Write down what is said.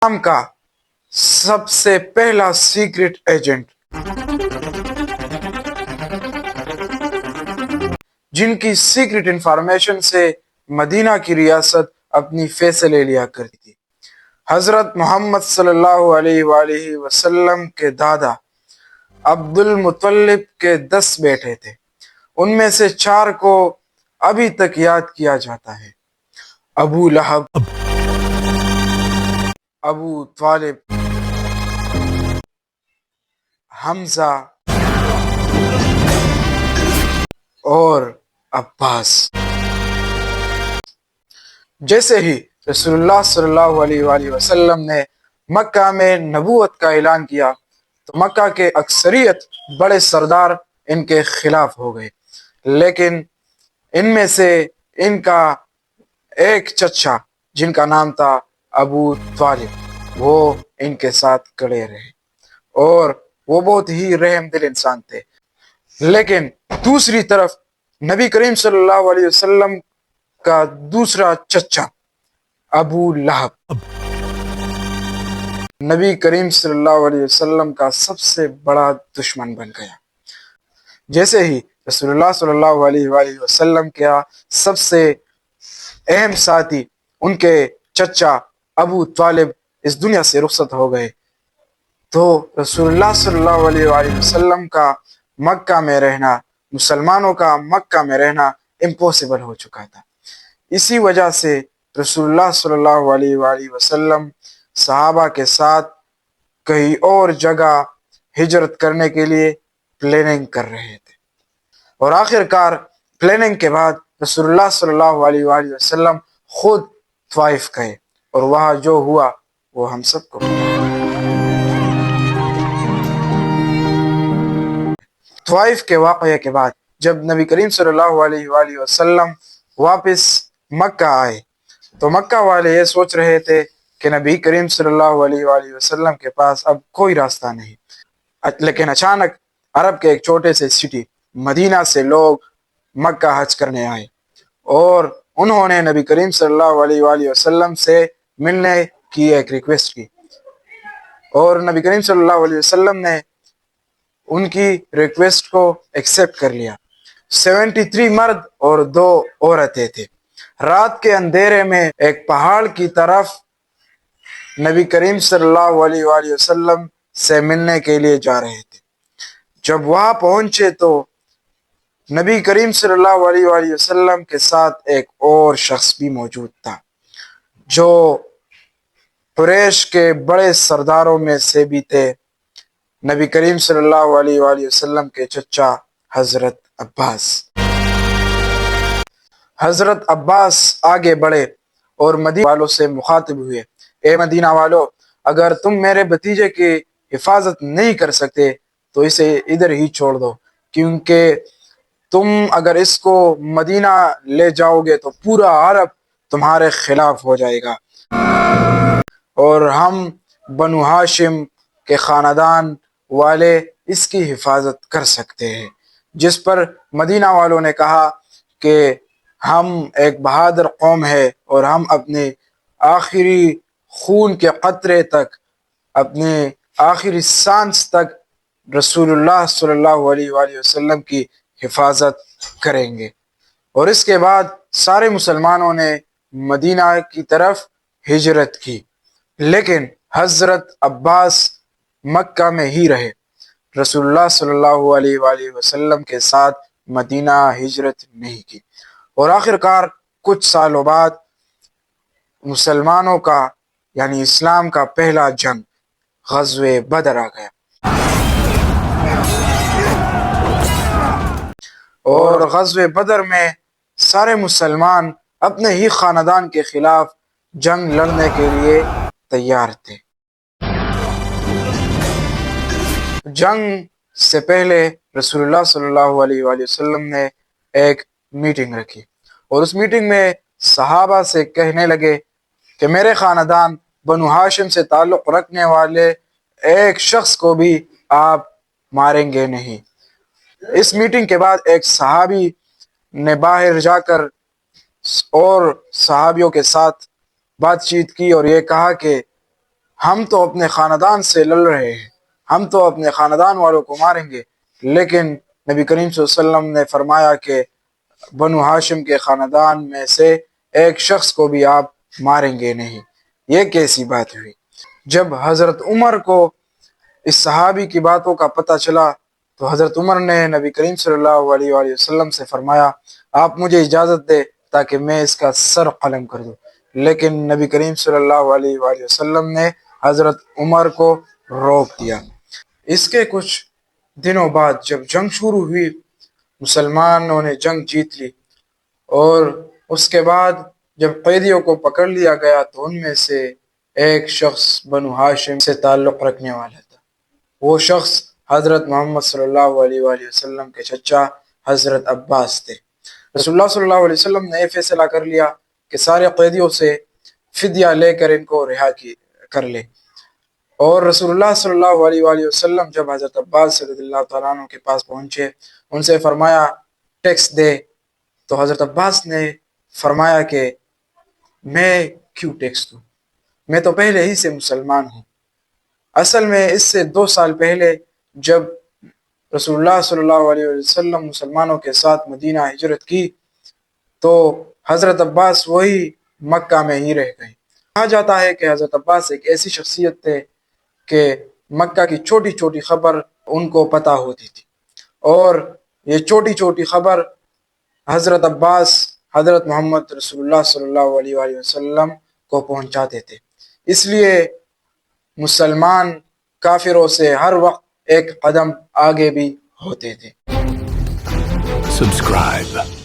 اسلام کا سب سے پہلا سیکرٹ ایجنٹ، جن کی سیکرٹ انفارمیشن سے مدینہ کی ریاست اپنی فیصلے لیا کرتی تھی، حضرت محمد صلی اللہ علیہ وآلہ وسلم کے دادا عبد المطلب کے 10 بیٹے تھے۔ ان میں سے 4 کو ابھی تک یاد کیا جاتا ہے: ابو لہب، ابو طالب، حمزہ اور عباس۔ جیسے ہی رسول اللہ صلی اللہ علیہ وآلہ وسلم نے مکہ میں نبوت کا اعلان کیا تو مکہ کے اکثریت بڑے سردار ان کے خلاف ہو گئے، لیکن ان میں سے ان کا ایک چچا جن کا نام تھا ابو طالب، وہ ان کے ساتھ کھڑے رہے اور وہ بہت ہی رحم دل انسان تھے۔ لیکن دوسری طرف نبی کریم صلی اللہ علیہ وسلم کا دوسرا چچا ابو لہب نبی کریم صلی اللہ علیہ وسلم کا سب سے بڑا دشمن بن گیا۔ جیسے ہی رسول اللہ صلی اللہ علیہ وآلہ وسلم کا سب سے اہم ساتھی ان کے چچا ابو طالب اس دنیا سے رخصت ہو گئے تو رسول اللہ صلی اللہ علیہ وآلہ وسلم کا مکہ میں رہنا، مسلمانوں کا مکہ میں رہنا امپاسبل ہو چکا تھا۔ اسی وجہ سے رسول اللہ صلی اللہ علیہ وآلہ وسلم صحابہ کے ساتھ کہیں اور جگہ ہجرت کرنے کے لیے پلاننگ کر رہے تھے، اور آخر کار پلاننگ کے بعد رسول اللہ صلی اللہ علیہ وآلہ وسلم خود طائف گئے، اور وہاں جو ہوا وہ ہم سب کو پتا ہے۔ طائف کے واقعے کے بعد جب نبی کریم صلی اللہ علیہ وآلہ وسلم واپس مکہ آئے تو مکہ والے یہ سوچ رہے تھے کہ نبی کریم صلی اللہ علیہ وآلہ وسلم کے پاس اب کوئی راستہ نہیں، لیکن اچانک عرب کے ایک چھوٹے سے سٹی مدینہ سے لوگ مکہ حج کرنے آئے، اور انہوں نے نبی کریم صلی اللہ علیہ وآلہ وسلم سے ملنے کی ایک ریکویسٹ کی، اور نبی کریم صلی اللہ علیہ وسلم نے ان کی ریکویسٹ کو ایکسیپٹ کر لیا۔ 73 مرد اور 2 عورتیں تھے۔ رات کے اندھیرے میں ایک پہاڑ کی طرف نبی کریم صلی اللہ علیہ وآلہ وسلم سے ملنے کے لیے جا رہے تھے۔ جب وہاں پہنچے تو نبی کریم صلی اللہ علیہ وآلہ وسلم کے ساتھ ایک اور شخص بھی موجود تھا جو قریش کے بڑے سرداروں میں سے بھی تھے، نبی کریم صلی اللہ علیہ وآلہ وسلم کے چچا حضرت عباس۔ حضرت عباس آگے بڑھے اور مدینہ والوں سے مخاطب ہوئے: اے مدینہ والو، اگر تم میرے بھتیجے کی حفاظت نہیں کر سکتے تو اسے ادھر ہی چھوڑ دو، کیونکہ تم اگر اس کو مدینہ لے جاؤ گے تو پورا عرب تمہارے خلاف ہو جائے گا، اور ہم بنو ہاشم کے خاندان والے اس کی حفاظت کر سکتے ہیں۔ جس پر مدینہ والوں نے کہا کہ ہم ایک بہادر قوم ہے اور ہم اپنے آخری خون کے قطرے تک، اپنے آخری سانس تک رسول اللہ صلی اللہ علیہ وآلہ وسلم کی حفاظت کریں گے۔ اور اس کے بعد سارے مسلمانوں نے مدینہ کی طرف ہجرت کی، لیکن حضرت عباس مکہ میں ہی رہے، رسول اللہ صلی اللہ علیہ وآلہ وسلم کے ساتھ مدینہ ہجرت نہیں کی۔ اور آخر کار کچھ سالوں بعد مسلمانوں کا یعنی اسلام کا پہلا جنگ غزوہ بدر آ گیا، اور غزوہ بدر میں سارے مسلمان اپنے ہی خاندان کے خلاف جنگ لڑنے کے لیے تیار تھے۔ جنگ سے پہلے رسول اللہ صلی اللہ علیہ وآلہ وسلم نے ایک میٹنگ رکھی، اور اس میٹنگ میں صحابہ سے کہنے لگے کہ میرے خاندان بنو ہاشم سے تعلق رکھنے والے ایک شخص کو بھی آپ ماریں گے نہیں۔ اس میٹنگ کے بعد ایک صحابی نے باہر جا کر اور صحابیوں کے ساتھ بات چیت کی اور یہ کہا کہ ہم تو اپنے خاندان سے لڑ رہے ہیں، ہم تو اپنے خاندان والوں کو ماریں گے، لیکن نبی کریم صلی اللہ علیہ وسلم نے فرمایا کہ بنو ہاشم کے خاندان میں سے ایک شخص کو بھی آپ ماریں گے نہیں۔ یہ کیسی بات ہوئی؟ جب حضرت عمر کو اس صحابی کی باتوں کا پتہ چلا تو حضرت عمر نے نبی کریم صلی اللہ علیہ وآلہ وسلم سے فرمایا آپ مجھے اجازت دے تاکہ میں اس کا سر قلم کر دوں، لیکن نبی کریم صلی اللہ علیہ وآلہ وسلم نے حضرت عمر کو روک دیا۔ اس کے کچھ دنوں بعد جب جنگ شروع ہوئی، مسلمانوں نے جنگ جیت لی، اور اس کے بعد جب قیدیوں کو پکڑ لیا گیا تو ان میں سے ایک شخص بنو ہاشم سے تعلق رکھنے والا تھا۔ وہ شخص حضرت محمد صلی اللہ علیہ وآلہ وسلم کے چچا حضرت عباس تھے۔ رسول اللہ صلی اللہ علیہ وسلم نے یہ فیصلہ کر لیا کہ سارے قیدیوں سے فدیہ لے کر ان کو رہا کر لے، اور رسول اللہ صلی اللہ علیہ وآلہ وسلم جب حضرت عباس رضی اللہ تعالیٰ عنہ کے پاس پہنچے، ان سے فرمایا ٹیکس دے، تو حضرت عباس نے فرمایا کہ میں کیوں ٹیکس دوں، میں تو پہلے ہی سے مسلمان ہوں۔ اصل میں اس سے 2 سال پہلے جب رسول اللہ صلی اللہ علیہ وسلم مسلمانوں کے ساتھ مدینہ ہجرت کی تو حضرت عباس وہی مکہ میں ہی رہ گئے۔ کہا جاتا ہے کہ حضرت عباس ایک ایسی شخصیت تھے کہ مکہ کی چھوٹی چھوٹی خبر ان کو پتہ ہوتی تھی، اور یہ چھوٹی چھوٹی خبر حضرت عباس حضرت محمد رسول اللہ صلی اللہ علیہ وآلہ وسلم کو پہنچاتے تھے۔ اس لیے مسلمان کافروں سے ہر وقت ایک قدم آگے بھی ہوتے تھے۔ Subscribe.